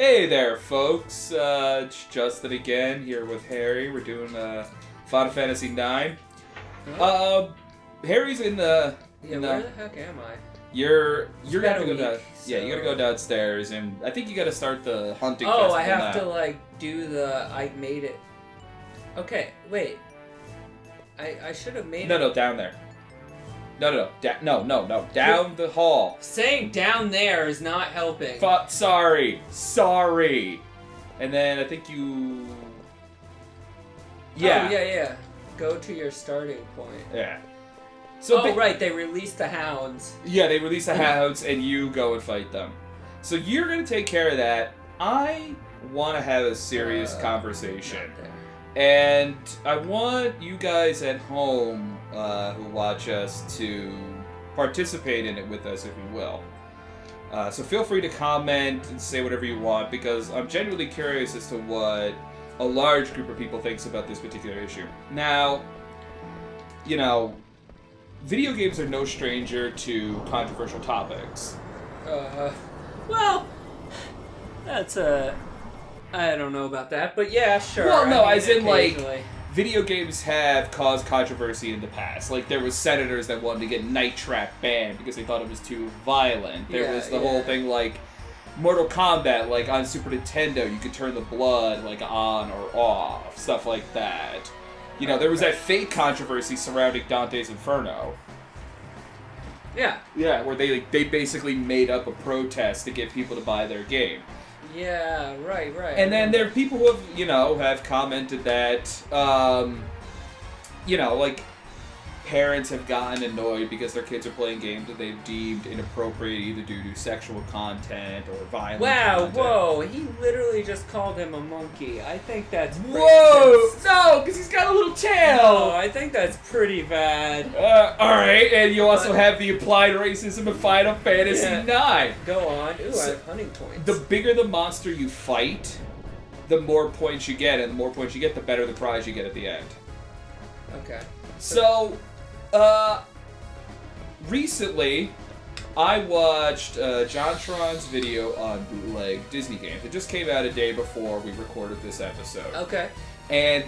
Hey there, folks. It's Justin again, here with Harry. We're doing Final Fantasy IX. Harry's in the... where the heck am I? You're gonna have to go down. So... Yeah, you gotta go downstairs, and I think you gotta start the hunting festival. festival I have now. to, like, do the... I made it... Okay, wait. I should have made it... No, down there. No. Down the hall. Saying down there is not helping. Sorry. And then I think you... Yeah. Oh, yeah. Go to your starting point. Yeah. So right, they released the hounds. Yeah, they release the hounds, and you go and fight them. So you're going to take care of that. I want to have a serious conversation. And I want you guys at home who watch us to participate in it with us, if you will. So feel free to comment and say whatever you want, because I'm genuinely curious as to what a large group of people thinks about this particular issue. Now, you know, video games are no stranger to controversial topics. Well, that's I don't know about that, but yeah, sure. Well, no, I mean, as in, like, video games have caused controversy in the past. Like, there was senators that wanted to get Night Trap banned because they thought it was too violent. There was the whole thing, like, Mortal Kombat, like, on Super Nintendo, you could turn the blood, like, on or off, stuff like that. You know, there was that fake controversy surrounding Dante's Inferno. Yeah. Yeah, where they basically made up a protest to get people to buy their game. Yeah, right. And then there are people who have commented that, like, parents have gotten annoyed because their kids are playing games that they've deemed inappropriate, either due to sexual content or violent content. Whoa, he literally just called him a monkey. I think that's pretty No, because he's got a little tail! No, I think that's pretty bad. Alright, and you also have the applied racism of Final Fantasy IX. Go on. Ooh, I have hunting points. The bigger the monster you fight, the more points you get, and the more points you get, the better the prize you get at the end. Okay. So, recently, I watched Jontron's video on bootleg Disney games. It just came out a day before we recorded this episode. Okay. And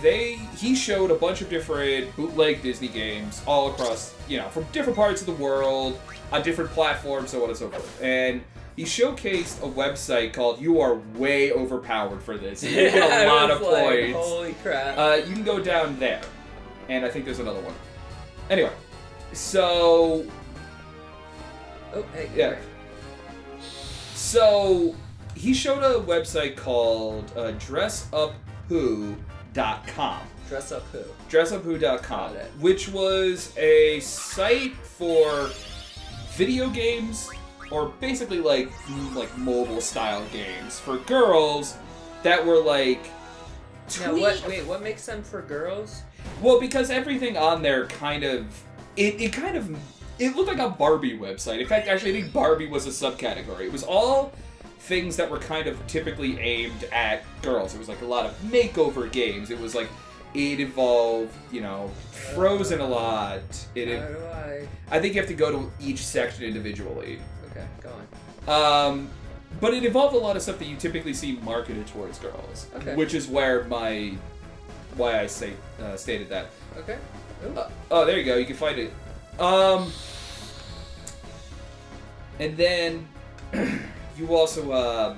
he showed a bunch of different bootleg Disney games all across, from different parts of the world, on different platforms, so on and so forth. And he showcased a website called You Are Way Overpowered for This. You get a lot of points. Holy crap. You can go down there. And I think there's another one. Anyway, so... Oh, hey. Yeah. So, he showed a website called DressUpWho.com. DressUpWho. DressUpWho.com, which was a site for video games, or basically like mobile-style games for girls that were like... Now, what makes them for girls? Well, because everything on there kind of... It looked like a Barbie website. In fact, actually, I think Barbie was a subcategory. It was all things that were kind of typically aimed at girls. It was like a lot of makeover games. It was like, it involved, Frozen a lot. I think you have to go to each section individually. Okay, go on. But it involved a lot of stuff that you typically see marketed towards girls. Okay. Which is why I stated that. Okay. Oh, there you go. You can find it. And then you also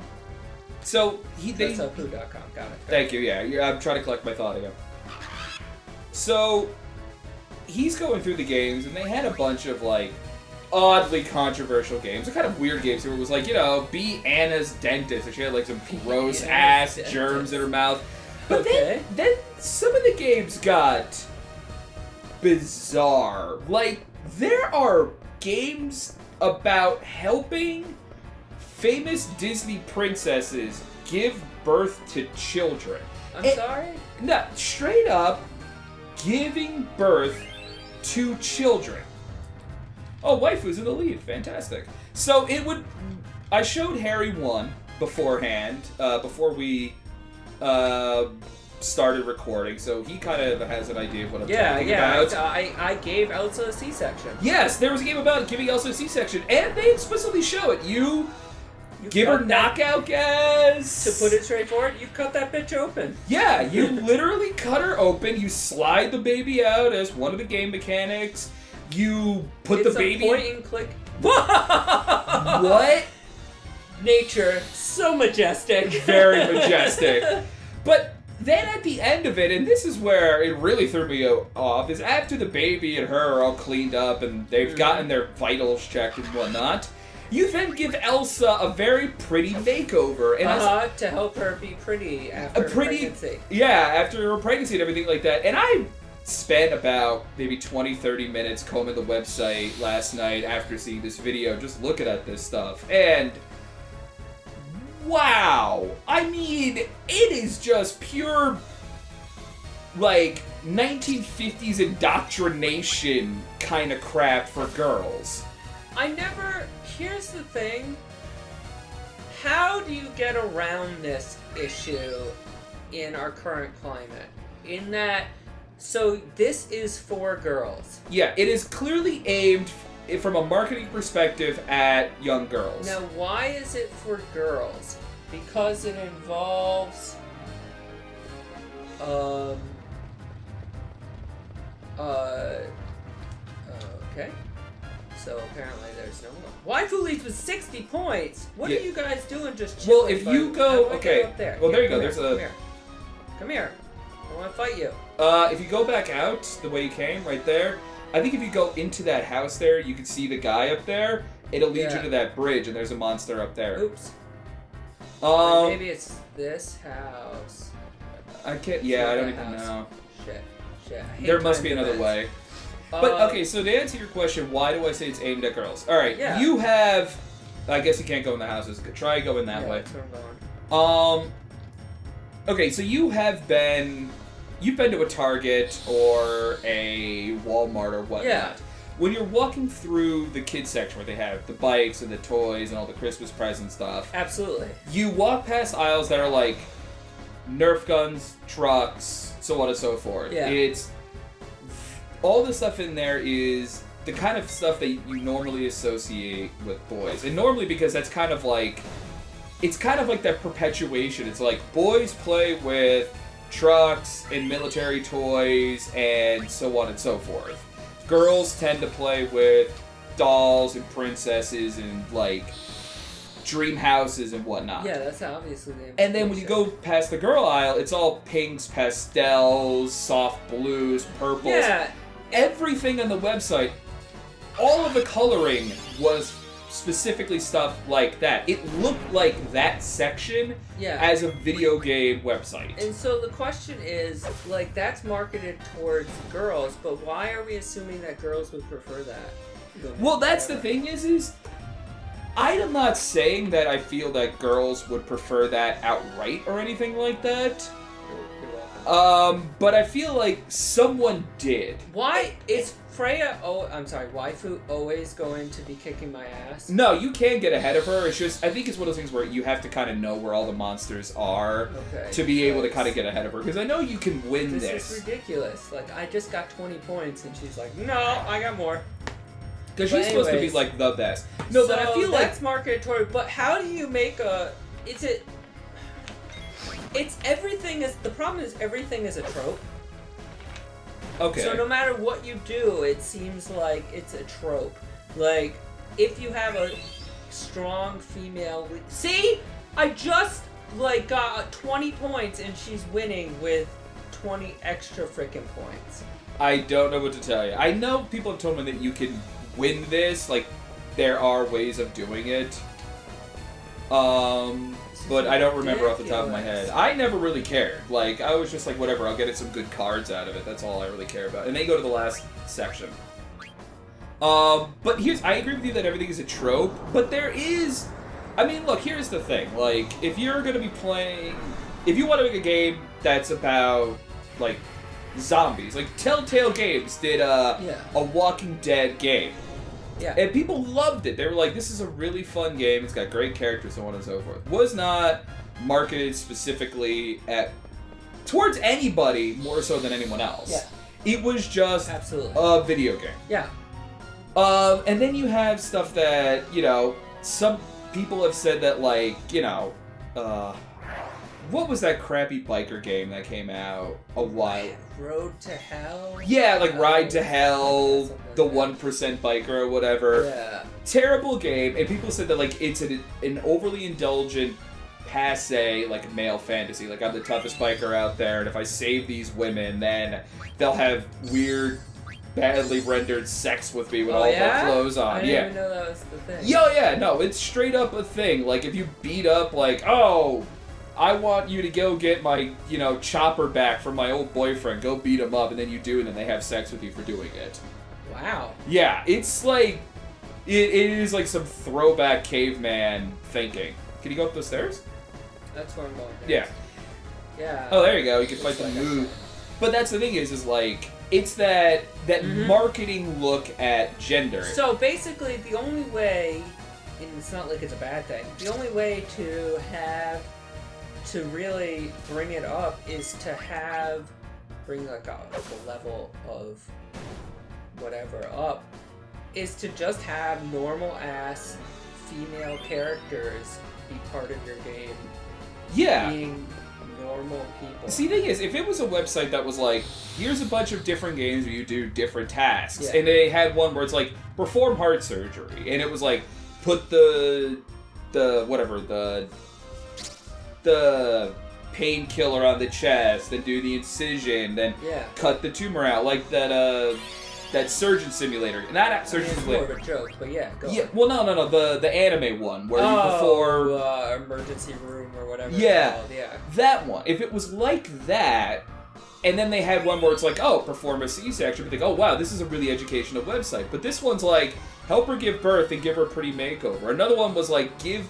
DressUpWho.com. Got it. Thank you. Yeah, I'm trying to collect my thought again. So he's going through the games, and they had a bunch of like oddly controversial games. They're kind of weird games where it was like, be Anna's dentist, and she had like some gross ass germs in her mouth. But then some of the games got bizarre. Like, there are games about helping famous Disney princesses give birth to children. I'm sorry? No, straight up giving birth to children. Oh, waifu's in the lead. Fantastic. So I showed Harry one beforehand, before we started recording, so he kind of has an idea of what I'm talking about. I gave Elsa a C-section. Yes, there was a game about giving Elsa a C-section, and they explicitly show it. Give her knockout gas. To put it straightforward, you cut that bitch open. Yeah, you literally cut her open. You slide the baby out as one of the game mechanics. You put the baby. It's a point and click. What? Nature, so majestic. Very majestic. But then at the end of it, and this is where it really threw me off, is after the baby and her are all cleaned up and they've gotten their vitals checked and whatnot, you then give Elsa a very pretty makeover. And to help her be pretty after her pregnancy. Yeah, after her pregnancy and everything like that. And I spent about maybe 20-30 minutes combing the website last night after seeing this video, just looking at this stuff. And wow! I mean, it is just pure, like, 1950s indoctrination kind of crap for girls. Here's the thing. How do you get around this issue in our current climate? In that, so this is for girls. Yeah, it is clearly aimed from a marketing perspective at young girls. Now, why is it for girls? Because it involves okay. So apparently there's no more. Waifu leads with 60 points. What are you guys doing just chilling? Well, if you go... Okay. There? Well, Here, there you go. Come There's here. Come here. I want to fight you. If you go back out the way you came, right there, I think if you go into that house there, you can see the guy up there. It'll lead you to that bridge, and there's a monster up there. Oops. Maybe it's this house. I can't... Yeah, I don't even know. Shit. There must be another way. But, okay, so to answer your question, why do I say it's aimed at girls? Alright, you have... I guess you can't go in the houses. Try going that way. That's where I'm going. Okay, so you've been to a Target or a Walmart or whatnot. Yeah. When you're walking through the kids section where they have the bikes and the toys and all the Christmas present stuff. Absolutely. You walk past aisles that are like Nerf guns, trucks, so on and so forth. Yeah. It's all the stuff in there is the kind of stuff that you normally associate with boys. And normally because that's kind of like, it's kind of like that perpetuation. It's like boys play with trucks and military toys and so on and so forth. Girls tend to play with dolls and princesses and like dream houses and whatnot. Yeah, that's obviously the And then when you go past the girl aisle, it's all pinks, pastels, soft blues, purples. Yeah. Everything on the website, all of the coloring was specifically stuff like that. It looked like that section as a video game website. And so the question is, like, that's marketed towards girls, but why are we assuming that girls would prefer that? Well, that's the thing is I am not saying that I feel that girls would prefer that outright or anything like that. But I feel like someone did. Why is Freya, waifu always going to be kicking my ass? No, you can get ahead of her. It's just, I think it's one of those things where you have to kind of know where all the monsters are to be able to kind of get ahead of her. Because I know you can win this. This is ridiculous. Like, I just got 20 points and she's like, no, I got more. Because she's supposed to be, like, the best. No, but I feel like... that's marketed toward, but how do you make the problem is everything is a trope. Okay. So no matter what you do, it seems like it's a trope. Like, if you have a strong female lead... See? I just, like, got 20 points and she's winning with 20 extra freaking points. I don't know what to tell you. I know people have told me that you can win this. Like, there are ways of doing it. But I don't remember off the top of my head. I never really cared. Like, I was just like, whatever, I'll get some good cards out of it. That's all I really care about. And then you go to the last section. But I agree with you that everything is a trope, but there is... I mean, look, here's the thing. Like, if you're going to be playing... If you want to make a game that's about, like, zombies, like, Telltale Games did a Walking Dead game. Yeah. And people loved it. They were like, this is a really fun game. It's got great characters, so on and so forth. Was not marketed specifically towards anybody more so than anyone else. Yeah. It was just a video game. Yeah. And then you have stuff that, you know, some people have said that, like, you know, what was that crappy biker game that came out a while? Road to Hell? Yeah, like Ride to Hell, Something the like 1% biker or whatever. Yeah. Terrible game, and people said that, like, it's an overly indulgent, passe, like, male fantasy. Like, I'm the toughest biker out there, and if I save these women, then they'll have weird, badly rendered sex with me with all their clothes on. I didn't even know that was the thing. Yeah, no, it's straight up a thing. Like, if you beat up, like, oh, I want you to go get my, you know, chopper back from my old boyfriend, go beat him up, and then you do, and then they have sex with you for doing it. Wow. Yeah, it's like, it is like some throwback caveman thinking. Can you go up those stairs? That's where I'm going next. Yeah. Yeah. Oh, there you go, you can fight the like move. But that's the thing is like, it's that marketing look at gender. So basically, the only way, and it's not like it's a bad thing, the only way to really bring it up is to bring like the level of whatever up, is to just have normal ass female characters be part of your game. Yeah. Being normal people. See, the thing is, if it was a website that was like, here's a bunch of different games where you do different tasks, Yeah. and they had one where it's like, perform heart surgery, and it was like, put the painkiller on the chest, then do the incision, then cut the tumor out, like that surgeon simulator. Not surgeon it's simulator. more of a joke, but yeah, go on. Well, no, the anime one where you perform emergency room or whatever. Yeah, it's called. Yeah, that one. If it was like that, and then they had one where it's like, oh, perform a C-section, but they go, oh wow, this is a really educational website. But this one's like, help her give birth and give her a pretty makeover. Another one was like, give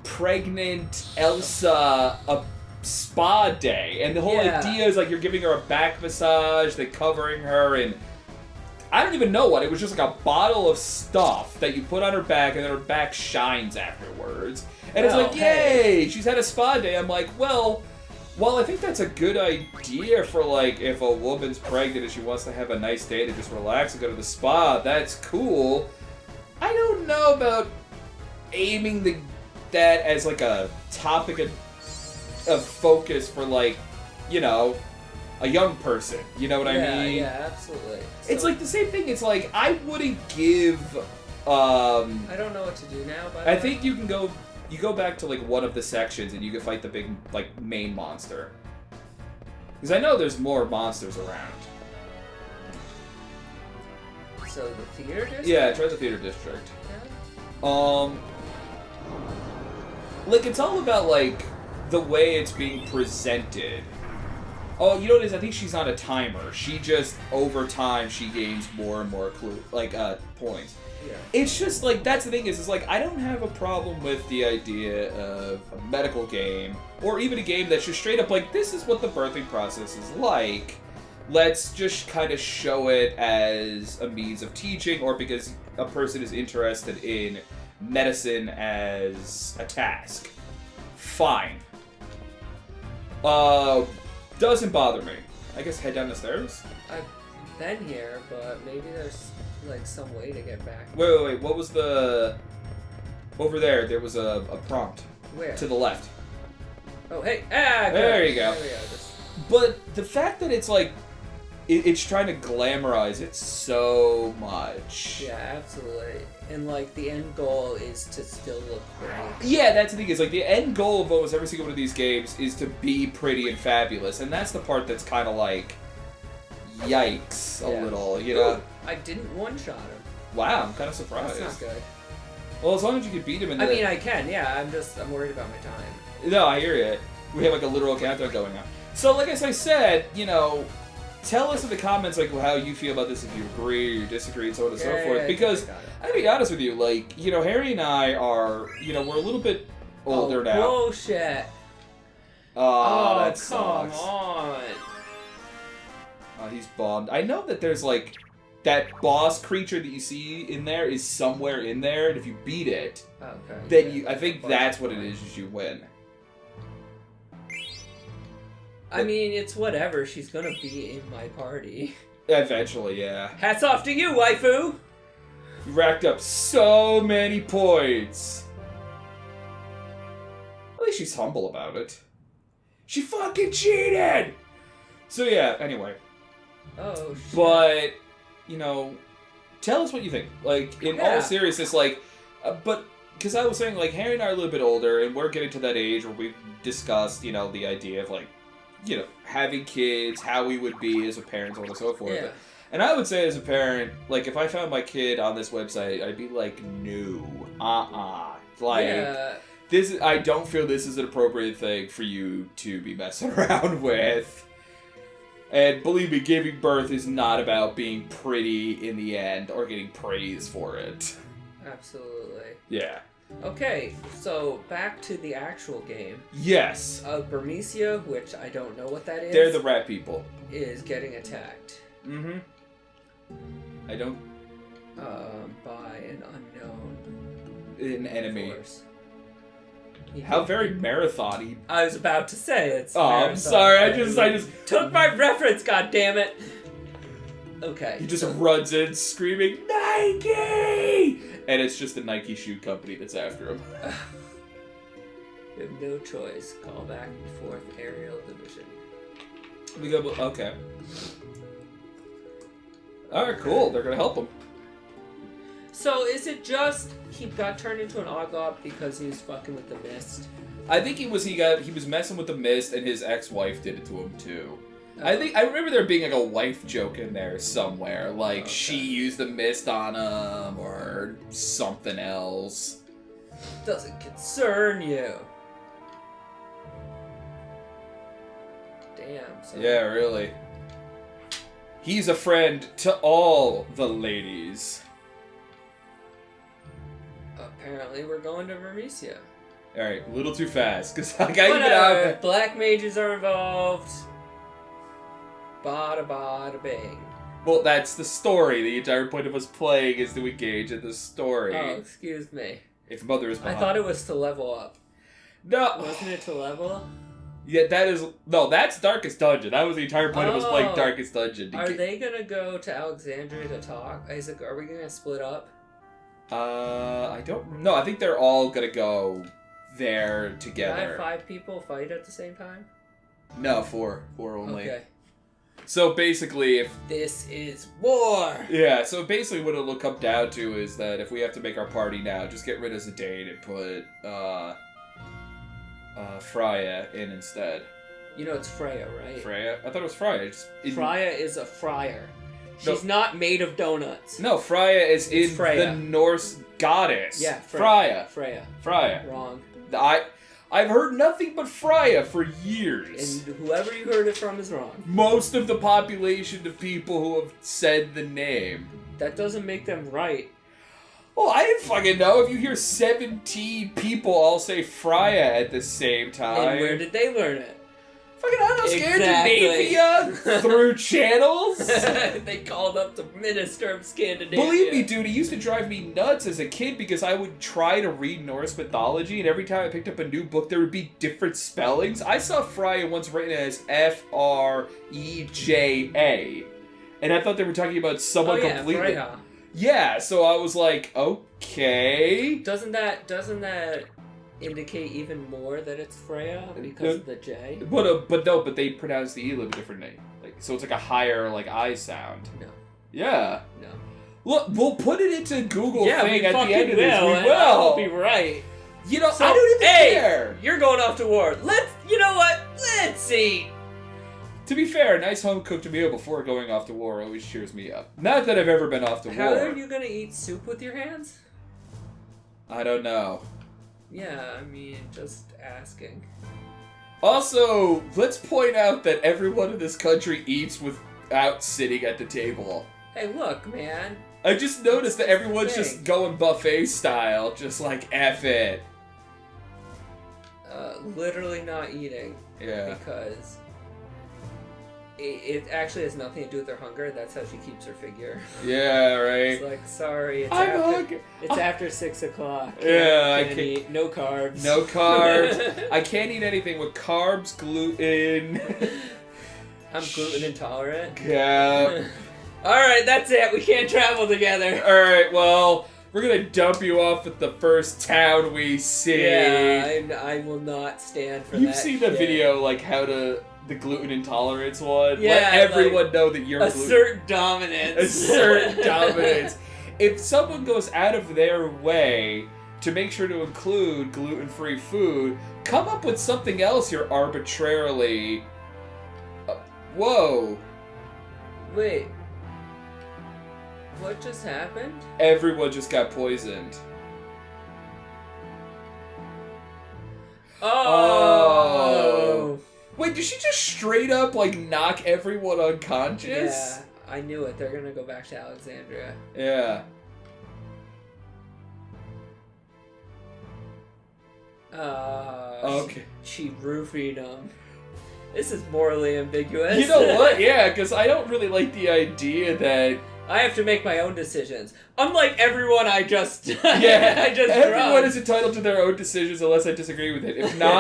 pregnant Elsa a spa day, and the whole idea is like you're giving her a back massage, they're covering her, and I don't even know what, it was just like a bottle of stuff that you put on her back, and then her back shines afterwards. And it's like, yay, she's had a spa day. I'm like, well, while I think that's a good idea for like if a woman's pregnant and she wants to have a nice day to just relax and go to the spa, that's cool. I don't know about aiming that as like a topic of focus for like, you know, a young person. You know what I mean? Yeah, absolutely. It's like the same thing. It's like, I wouldn't give, I don't know what to do now, but I think you go back to like one of the sections and you can fight the big, like, main monster. Because I know there's more monsters around. So the theater district? Yeah, try the theater district. Yeah. Like, it's all about, like, the way it's being presented. Oh, you know what it is? I think she's on a timer. She just, over time, she gains more and more points. Yeah. It's just, like, that's the thing is like, I don't have a problem with the idea of a medical game, or even a game that's just straight up like, this is what the birthing process is like. Let's just kind of show it as a means of teaching, or because a person is interested in medicine as a task. Fine. Doesn't bother me. I guess head down the stairs? I've been here, but maybe there's like some way to get back. Wait. What was the... Over there was a prompt. Where? To the left. Oh, hey. Ah, there you go. There we go. But the fact that it's like... It's trying to glamorize it so much. Yeah, absolutely. And like the end goal is to still look pretty. Yeah, that's the thing. Is like the end goal of almost every single one of these games is to be pretty and fabulous, and that's the part that's kind of like, yikes, a little, you know. Ooh, I didn't one-shot him. Wow, I'm kind of surprised. That's not good. Well, as long as you can beat him in I mean, I can. Yeah, I'm worried about my time. No, I hear you. We have like a literal countdown going on. So, like as I said, you know. Tell us in the comments like how you feel about this, if you agree or disagree, and so on and so forth. Because I'm gonna be honest with you, like, you know, Harry and I are, you know, we're a little bit older now. Bullshit. Oh, that sucks. Come on. Oh, he's bummed. I know that there's like that boss creature that you see in there is somewhere in there, and if you beat it, then I think that's what it is you win. I mean, it's whatever. She's gonna be in my party. Eventually, yeah. Hats off to you, waifu! You racked up so many points. least she's humble about it. She fucking cheated! So yeah, anyway. Oh, shit. But, you know, tell us what you think. Like, in all seriousness, like, but, because I was saying, like, Harry and I are a little bit older, and we're getting to that age where we've discussed, you know, the idea of, like, you know, having kids, how we would be as a parent, so on and so forth. Yeah. And I would say as a parent, like, if I found my kid on this website, I'd be like, no, like, I don't feel this is an appropriate thing for you to be messing around with. And believe me, giving birth is not about being pretty in the end or getting praise for it. Absolutely. Yeah. Okay, so back to the actual game. Yes. Bermesia, which I don't know what that is. They're the rat people. Is getting attacked. Mm-hmm. I don't... by an unknown... An enemy. Force. How very marathon-y. I was about to say it's. Oh, marathon. I'm sorry. I just took my reference. God damn it. Okay. He just runs in screaming Nike, and it's just the Nike shoe company that's after him. We have no choice. Call back the 4th Aerial Division. We go. Okay. All right. Cool. They're gonna help him. So is it just he got turned into an Oglop because he was fucking with the mist? I think he was messing with the mist, and his ex-wife did it to him too. I remember there being like a wife joke in there somewhere, like she used the mist on him or something else. Doesn't concern you. Damn. So yeah, really. He's a friend to all the ladies. Apparently, we're going to Vermesia. All right, a little too fast because I got even out. Black mages are involved. Bada bada bang. Well, that's the story. The entire point of us playing is to engage in the story. Oh, excuse me. If Mother is behind. I thought it was to level up. No. Wasn't it to level? Yeah, that's Darkest Dungeon. That was the entire point of us playing Darkest Dungeon. Are they gonna go to Alexandria to talk? Isaac, are we gonna split up? I don't know. I think they're all gonna go there together. Can I have 5 people fight at the same time? No, 4 only. Okay. So basically, if this is war. Yeah. So basically, what it'll come down to is that if we have to make our party now, just get rid of Zidane and put Freya in instead. You know it's Freya, right? Freya? I thought it was Freya. Freya is a friar. She's not made of donuts. No, Freya is in Freya. the Norse goddess. Yeah, Freya. Freya. Wrong. I've heard nothing but Freya for years. And whoever you heard it from is wrong. Most of the population of people who have said the name. That doesn't make them right. Well, I didn't fucking know. If you hear 17 people all say Freya at the same time. And where did they learn it? Fucking, I don't know, Scandinavia? Through channels? They called up the minister of Scandinavia. Believe me, dude, it used to drive me nuts as a kid because I would try to read Norse mythology, and every time I picked up a new book, there would be different spellings. I saw Freya once written as Freja, and I thought they were talking about someone completely... Freya. Yeah, so I was like, okay. Doesn't that indicate even more that it's Freya because of the J? But they pronounce the E a little bit differently. So it's like a higher I sound. No. Yeah. No. Look, we'll put it into Google thing at the end of this. We will. I'll be right. You know, I don't even care. You're going off to war. You know what? Let's eat. To be fair, a nice home-cooked meal before going off to war always cheers me up. Not that I've ever been off to war. How are you going to eat soup with your hands? I don't know. Yeah, I mean, just asking. Also, let's point out that everyone in this country eats without sitting at the table. Hey, look, man. I just noticed that everyone's just going buffet style, just like F it. Literally not eating. Yeah. Because it actually has nothing to do with their hunger. That's how she keeps her figure. Yeah, right. It's like, sorry, it's after 6 o'clock. Yeah, I can't eat. No carbs. No carbs. I can't eat anything with carbs, gluten. I'm gluten intolerant. Yeah. Alright, that's it. We can't travel together. Alright, well, We're gonna dump you off at the first town we see. Yeah, I will not stand for that. You've seen the video, like, the gluten intolerance one? Yeah, let everyone know that you're assert dominance. Assert dominance. If someone goes out of their way to make sure to include gluten-free food, come up with something else you're arbitrarily... whoa. Wait. What just happened? Everyone just got poisoned. Oh. Wait, did she just straight up, like, knock everyone unconscious? Yeah, I knew it. They're gonna go back to Alexandria. Yeah. Okay. She roofied him. This is morally ambiguous. You know what? Yeah, because I don't really like the idea that... I have to make my own decisions. Unlike everyone I just... Yeah, I just everyone drugged. is entitled to their own decisions unless I disagree with it. If not,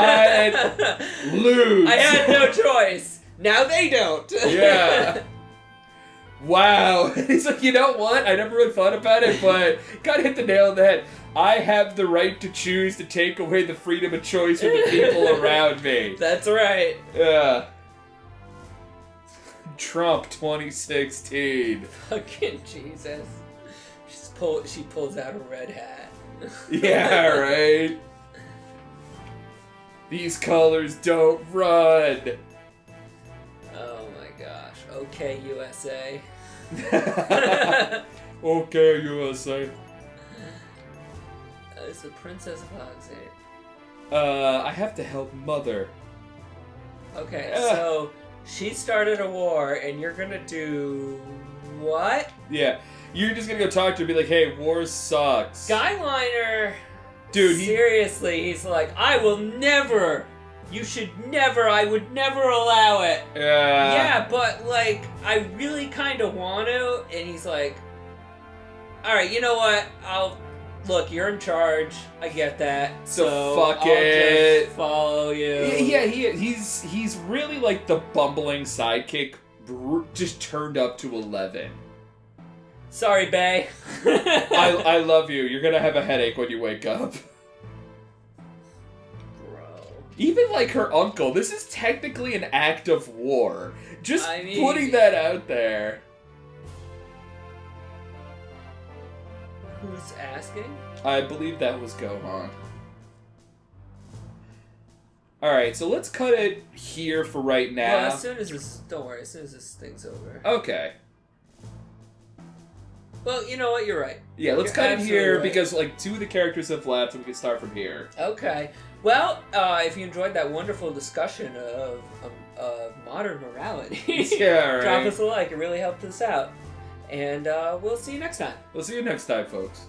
lose. I had no choice. Now they don't. Yeah. Wow. It's like, you know what? I never really thought about it, but gotta hit the nail on the head. I have the right to choose to take away the freedom of choice from the people around me. That's right. Yeah. Trump 2016. Fucking Jesus. She pulls out a red hat. Yeah, right? These colors don't run. Oh my gosh. Okay, USA. Okay, USA. It's the Princess of Alexandria. I have to help Mother. Okay, so she started a war, and you're gonna do what? Yeah, you're just gonna go talk to her and be like, hey, war sucks. Skyliner, dude, seriously, he's like, I will never, you should never, I would never allow it. Yeah, but, like, I really kind of want to, and he's like, alright, you know what, look, you're in charge. I get that. So fuck I'll it. Just follow you. Yeah, he's really like the bumbling sidekick, just turned up to 11. Sorry, Bae. I love you. You're gonna have a headache when you wake up. Bro. Even like her uncle, this is technically an act of war. Just putting that out there. Who's asking? I believe that was Gohan. Alright, so let's cut it here for right now. Well, as soon as this thing's over. Okay. Well, you know what? You're right. Yeah, let's You're cut it here right. because like 2 of the characters have left and we can start from here. Okay. Well, if you enjoyed that wonderful discussion of modern morality, yeah, right. drop us a like. It really helped us out. And we'll see you next time. We'll see you next time, folks.